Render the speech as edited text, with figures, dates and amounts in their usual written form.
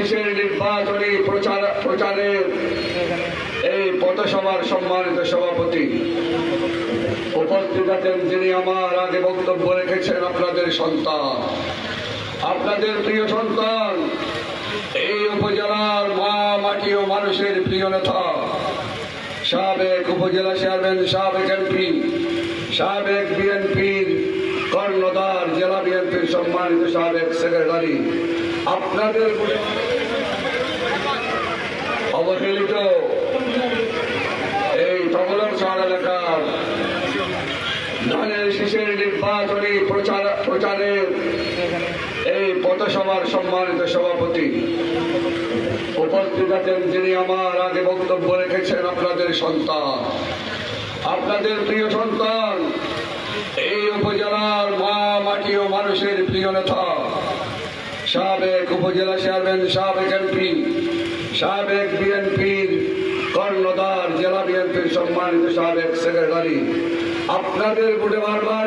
শেষের নির্বাচনী প্রচারের এই পথসভার সম্মানিত সভাপতি উপস্থিত আছেন, যিনি আমার আগে বক্তব্য রেখেছেন, আপনাদের সন্তান, আপনাদের প্রিয় সন্তান, এই উপজেলার মা মাটি ও মানুষের প্রিয় নেতা, সাবেক উপজেলা চেয়ারম্যান, সাবেক এমপি, সাবেক বিএনপির কর্ণধার, জেলা বিএনপির সম্মানিত সাবেক সেক্রেটারি, আপনাদের অবহেলিত এই তবলংশাল এলাকার ধানের শীষের নির্বাচনী প্রচারের এই পথসভার সম্মানিত সভাপতি উপস্থিত আছেন, যিনি আমার আগে বক্তব্য রেখেছেন, আপনাদের সন্তান, আপনাদের প্রিয় সন্তান, এই উপজেলার মা মাটি ও মানুষের প্রিয় নেতা, সাবেক উপজেলা চেয়ারম্যান, সাবেক এমপি, সাবেক বিএনপির কর্ণধার, জেলা বিএনপির সম্মানিত সাবেক সেক্রেটারি, আপনাদের বুড়ে বারবার